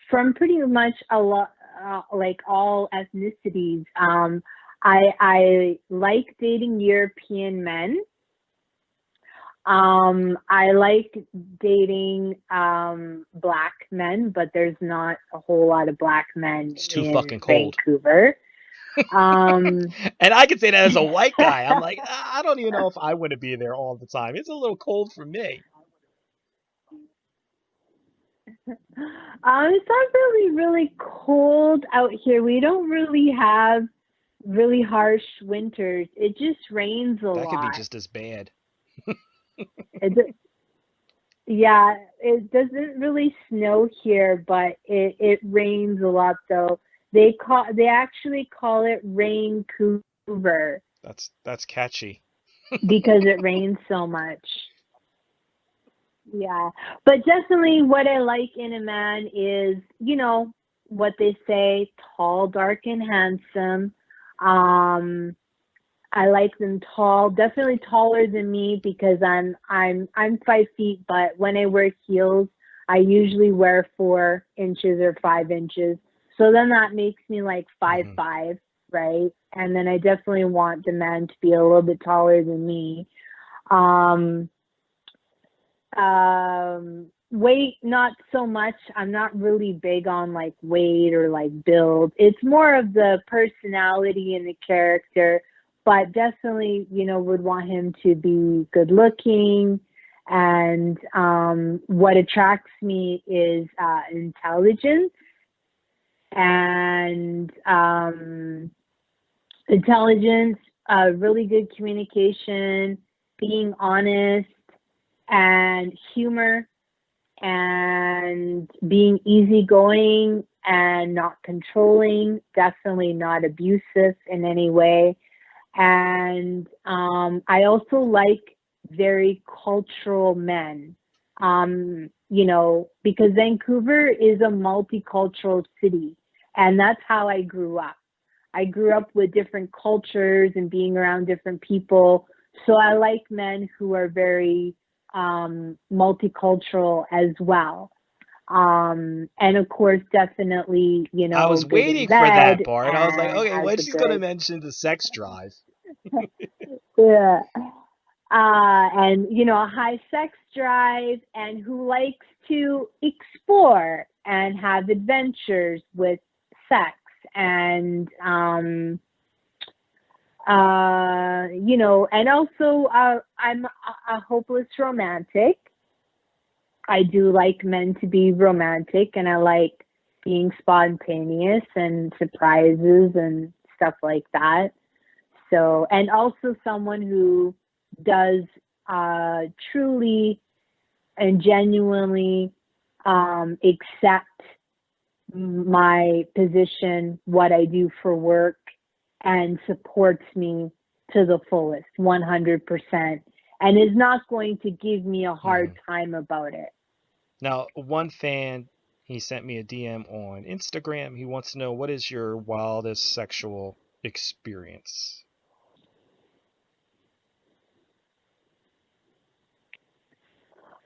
from pretty much a lot, like all ethnicities. I like dating European men. I like dating black men, but there's not a whole lot of black men It's too in fucking cold. Vancouver. Um, And I can say that as a white guy. I'm like, I don't even know if I want to be there all the time. It's a little cold for me. it's not really, really cold out here. We don't really have really harsh winters. It just rains a That could be lot. just as bad. It, yeah, it doesn't really snow here, but it rains a lot though. They actually call it Raincouver That's catchy. because it rains so much. Yeah. But definitely what I like in a man is, what they say, tall, dark, and handsome. Um, I like them tall, definitely taller than me because I'm 5 feet, but when I wear heels, I usually wear 4 inches or 5 inches. So then that makes me like five Hmm. five, right? And then I definitely want the man to be a little bit taller than me. Um, weight, not so much. I'm not really big on like weight or like build. It's more of the personality and the character, but definitely, would want him to be good looking. And what attracts me is intelligence and intelligence, really good communication, being honest, and humor and being easygoing and not controlling, definitely not abusive in any way. And I also like very cultural men, because Vancouver is a multicultural city, and that's how I grew up. I grew up with different cultures and being around different people. So I like men who are very multicultural as well. And of course, definitely, I was good in waiting for that bed part. I was like, and okay, has when a she's gonna good, mention the sex drive. yeah, and a high sex drive, and who likes to explore and have adventures with sex, and and also I'm a hopeless romantic. I do like men to be romantic, and I like being spontaneous and surprises and stuff like that. So, and also someone who does truly and genuinely accept my position, what I do for work, and supports me to the fullest, 100%, and is not going to give me a hard Hmm. time about it. Now, one fan, He sent me a DM on Instagram. He wants to know, what is your wildest sexual experience?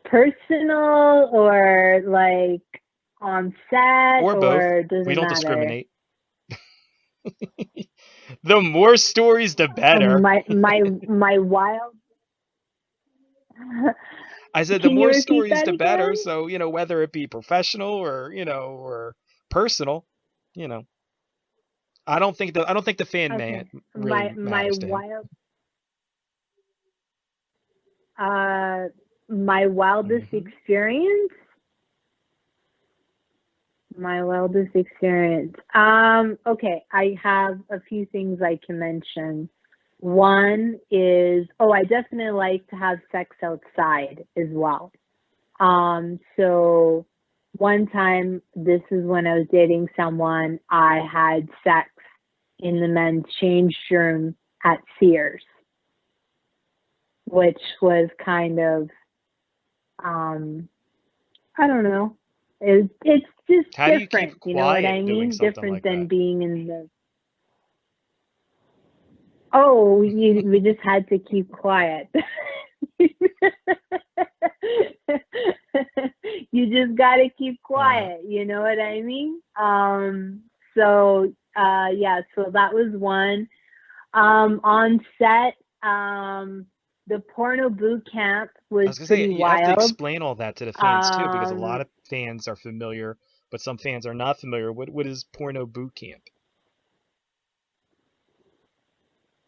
Personal or like on set Or both. or We doesn't don't matter. discriminate. The more stories, the better. My wild. I said the Can you more repeat stories, that the better. again? So, whether it be professional or personal, you know, I don't think the fan man Okay. really My matters to him. wild uh my wildest Hmm. experience. My wildest experience. Okay, I have a few things I can mention. One is, oh, I definitely like to have sex outside as well. So one time, this is when I was dating someone, I had sex in the men's change room at Sears, which was kind of, um, I don't know. It's just How do you keep different. You know what I quiet doing mean? something Different like than that? being in the, oh, we just had to keep quiet. You just got to keep Uh, quiet. You know what I mean? Yeah, so that was one. On set, the porno boot camp I was was gonna say pretty you have to wild. explain all that to the fans too, because a lot Um, of fans are familiar, but some fans are not familiar. What is porno boot camp?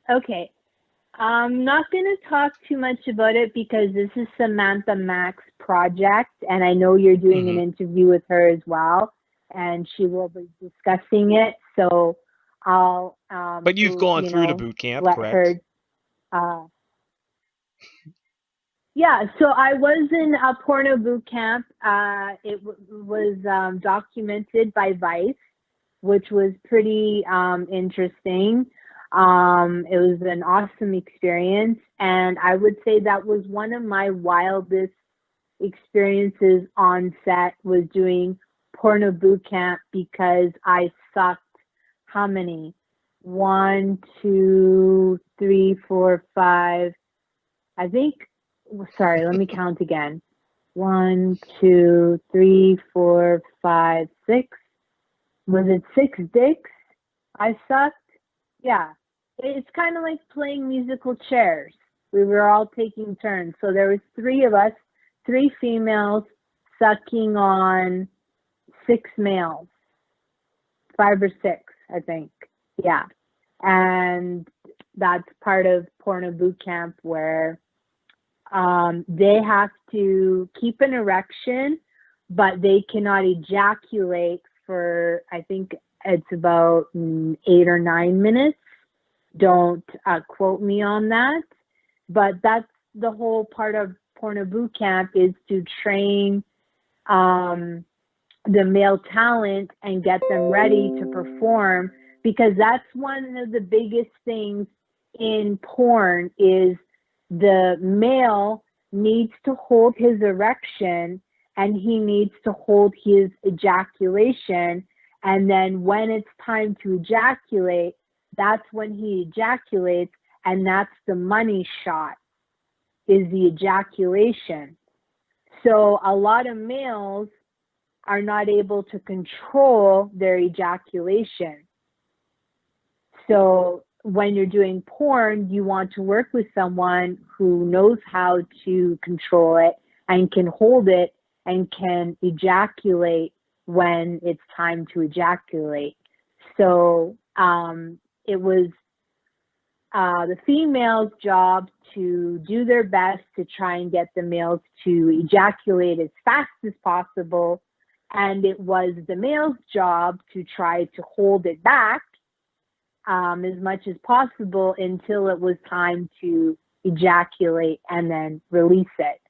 okay. I'm not going to talk too much about it because this is Samantha Mack's project, and I know you're doing an Hmm. interview with her as well, and she will be discussing it. So I'll, But you've gone through the boot camp, let her. correct? Uh, yeah, so I was in a porno boot camp. Was documented by Vice, which was pretty interesting. It was an awesome experience, and I would say that was one of my wildest experiences on set was doing porno boot camp because I sucked how many? One, two, three, four, five. I think. Sorry, let me count again. One, two, three, four, five, six. Was it six dicks? I sucked. Yeah. It's kind of like playing musical chairs. We were all taking turns. So there was three of us, three females sucking on six males, five or six, I think. Yeah. And that's part of porno boot camp where they have to keep an erection, but they cannot ejaculate for, I think it's about 8 or 9 minutes. Don't quote me on that. But that's the whole part of porno boot camp is to train um, the male talent and get them ready to perform because that's one of the biggest things in porn is the male needs to hold his erection and he needs to hold his ejaculation, and then when it's time to ejaculate, that's when he ejaculates, and that's the money shot, is the ejaculation. So a lot of males are not able to control their ejaculation. So when you're doing porn, you want to work with someone who knows how to control it and can hold it and can ejaculate when it's time to ejaculate. So it was the female's job to do their best to try and get the males to ejaculate as fast as possible. And it was the male's job to try to hold it back as much as possible until it was time to ejaculate and then release it.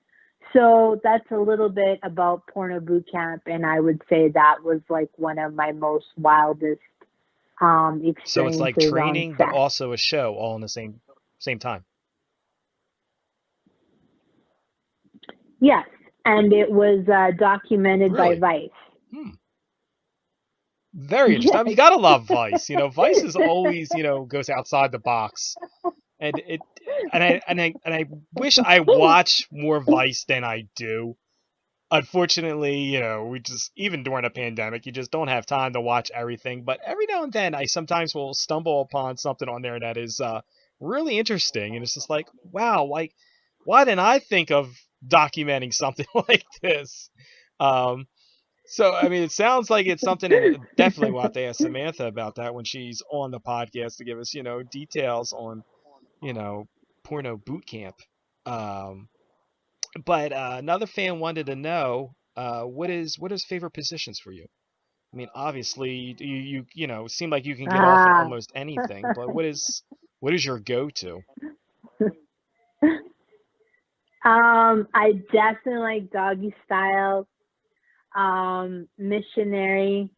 So that's a little bit about porno boot camp, and I would say that was like one of my most wildest So it's like experiences on training, but set. also a show, all in the same time. Yes, and it was documented by Really? Vice. Hmm. Very interesting. I mean, you Yes. gotta love Vice. Vice is always, goes outside the box, and I wish I watch more Vice than I do. Unfortunately, we just even during a pandemic, you just don't have time to watch everything. But every now and then, I sometimes will stumble upon something on there that is really interesting, and it's just like, wow, like why didn't I think of documenting something like this? Um, so I mean, it sounds like it's something, and definitely we'll have to ask Samantha about that when she's on the podcast to give us, details on, you know, porno boot camp. Um, but another fan wanted to know what is favorite positions for you? I mean, obviously seem like you can get off in Ah. almost anything, but what is your go-to? I definitely like doggy style, missionary,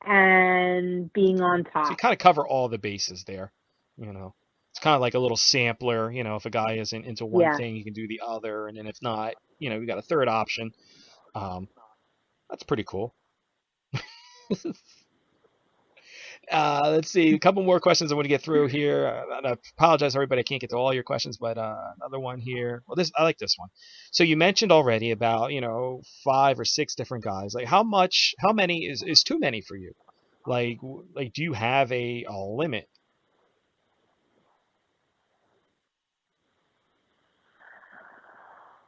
and being on So you top. kind of cover all the bases there. You know, it's kind of like a little sampler. If a guy isn't into one Yeah. thing, you can do the other, and then if not, you got a third option. Um, that's pretty cool. Let's see, a couple more questions I want to get through here. And I apologize, everybody, I can't get to all your questions, but another one here. Well, I like this one. So you mentioned already about 5 or 6 different guys. Like, how many is too many for you? Like, do you have a limit?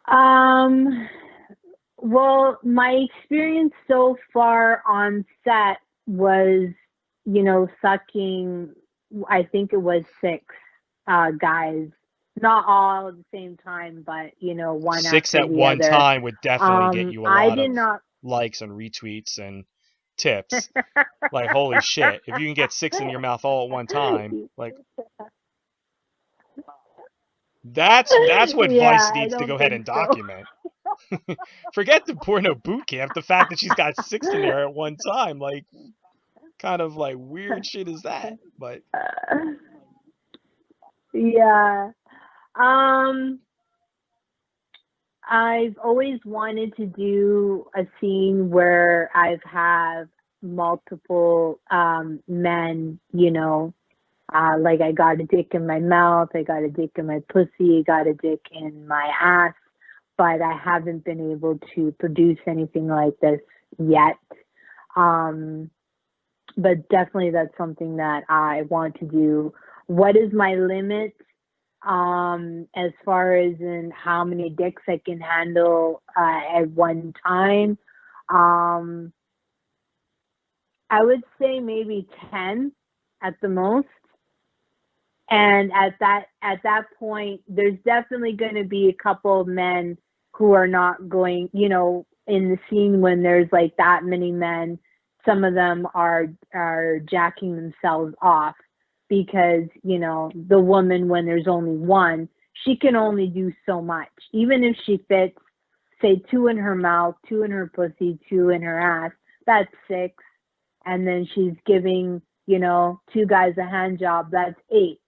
Um, well, my experience so far on set was, sucking, I think it was 6 guys, not all at the same time, but, one 6 after at the one other. time would definitely get you a I lot did of not. likes and retweets and tips. Like, holy shit, if you can get 6 in your mouth all at one time, like that's what Yeah, Vice I needs to go don't ahead think and so. document. Forget the porno boot camp. The fact that she's got 6 in there at one time, like, kind of like weird shit is that? But Yeah. Um, I've always wanted to do a scene where I've had multiple men, like I got a dick in my mouth, I got a dick in my pussy, I got a dick in my ass, but I haven't been able to produce anything like this yet. Um, but definitely that's something that I want to do. What is my limit? As far as in how many dicks I can handle at one time. Um, I would say maybe 10 at the most. And at that point, there's definitely going to be a couple of men who are not going, in the scene when there's like that many men. Some of them are jacking themselves off because the woman, when there's only one, she can only do so much. Even if she fits, say, 2 in her mouth, 2 in her pussy, 2 in her ass, that's 6. And then she's giving 2 guys a hand job, that's 8.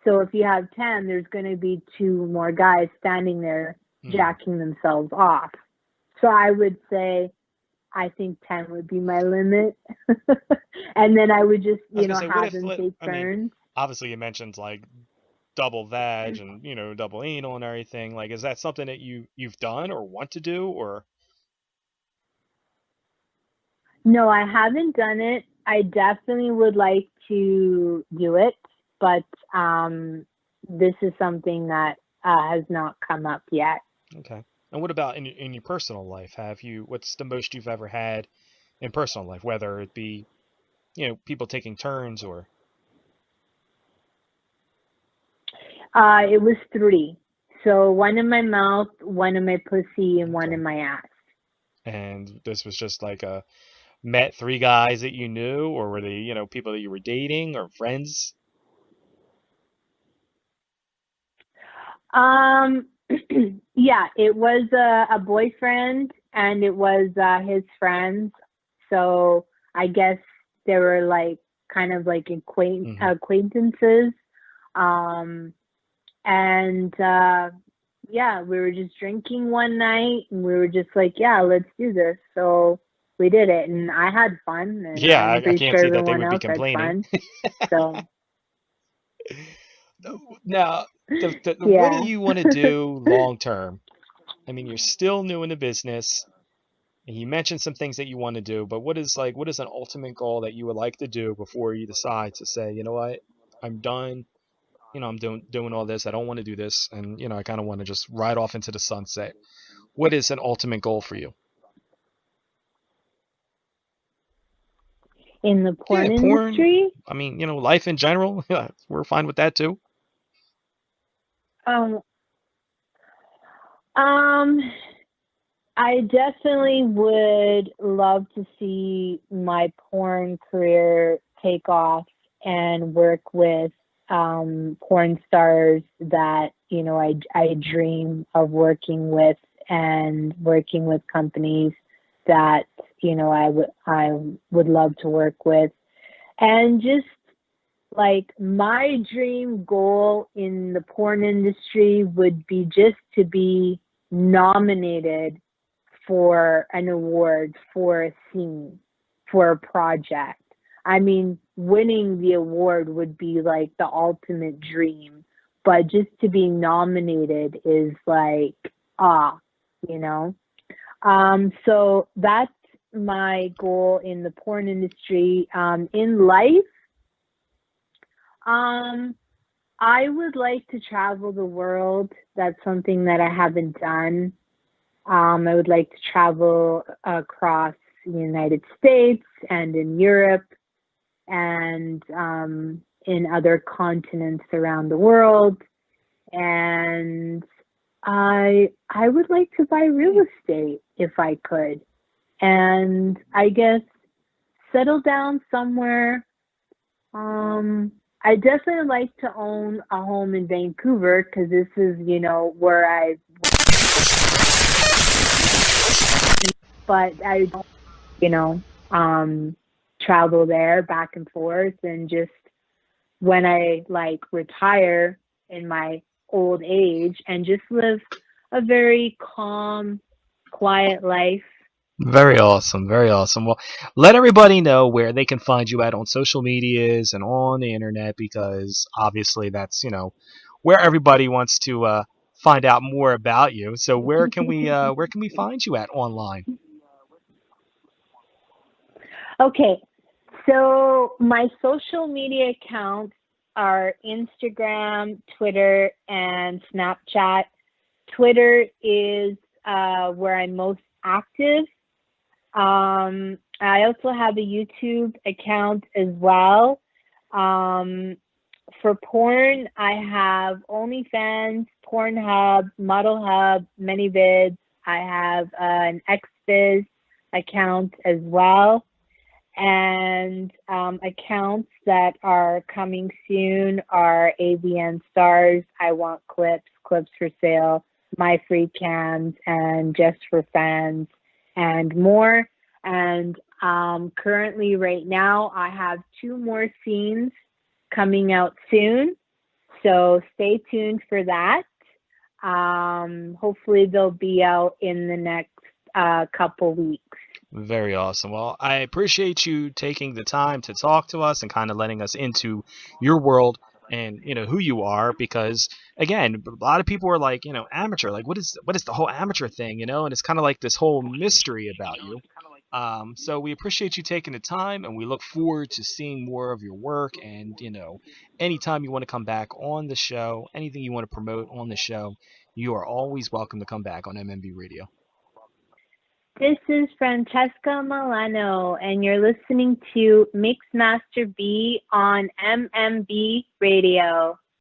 So if you have 10, there's going to be 2 more guys standing there hmm. jacking themselves off. So I would say I think 10 would be my limit. And then I would just, I was gonna say, what have if them take I mean, turns. obviously you mentioned like double vag and double anal and everything. Like, is that something that you've done or want to do or? No, I haven't done it. I definitely would like to do it, but this is something that has not come up yet. Okay. And what about in your personal life? What's the most you've ever had in personal life, whether it be, people taking turns or It was 3. So one in my mouth, one in my pussy, and one okay. in my ass. And this was just like met 3 guys that you knew, or were they, people that you were dating or friends? Um, yeah, it was a boyfriend and it was his friends. So I guess they were like kind of like Hmm. acquaintances. Um, and yeah, we were just drinking one night and we were just like, yeah, let's do this. So we did it, and I had fun, and Yeah, I'm I pretty can't sure see that they everyone would be else had complaining. fun. So Now, what do yeah. you want to do long term? I mean, you're still new in the business, and you mentioned some things that you want to do, but what is an ultimate goal that you would like to do before you decide to say, you know what, I'm done. I'm doing all this. I don't want to do this, and I kind of want to just ride off into the sunset. What is an ultimate goal for you? In the Yeah, porn porn. industry, I mean, life in general. Yeah, we're fine with that too. um, um, I definitely would love to see my porn career take off and work with porn stars that I dream of working with, and working with companies that I would love to work with, and just like my dream goal in the porn industry would be just to be nominated for an award, for a scene, for a project. I mean, winning the award would be like the ultimate dream, but just to be nominated is like, ah, you know? So that's my goal in the porn industry. In life, um, I would like to travel the world. That's something that I haven't done. I would like to travel across the United States and in Europe, and in other continents around the world. And I would like to buy real estate if I could. And I guess settle down somewhere. I definitely like to own a home in Vancouver because this is, where I, but I don't, you know, um, travel there back and forth, and just when I like retire in my old age and just live a very calm, quiet life. Very awesome. Very awesome. Well, let everybody know where they can find you at on social medias and on the internet, because obviously that's, where everybody wants to find out more about you. So where can we find you at online? Okay, so my social media accounts are Instagram, Twitter, and Snapchat. Twitter is where I'm most active. I also have a YouTube account as well. Um, for porn, I have OnlyFans, Pornhub, Model Hub, ManyVids. I have an XViz account as well, and accounts that are coming soon are AVN Stars, I Want Clips, Clips for Sale, My Free Cams, and Just for Fans, and more. And currently, right now, I have two more scenes coming out soon. So stay tuned for that. Hopefully, they'll be out in the next couple weeks. Very awesome. Well, I appreciate you taking the time to talk to us and kind of letting us into your world and who you are, because again, a lot of people are like, amateur, like what is the whole amateur thing, and it's kind of like this whole mystery about you. So we appreciate you taking the time, and we look forward to seeing more of your work. And anytime you want to come back on the show, anything you want to promote on the show, you are always welcome to come back on MMB Radio. This is Francesca Milano, and you're listening to Mix Master B on MMB Radio.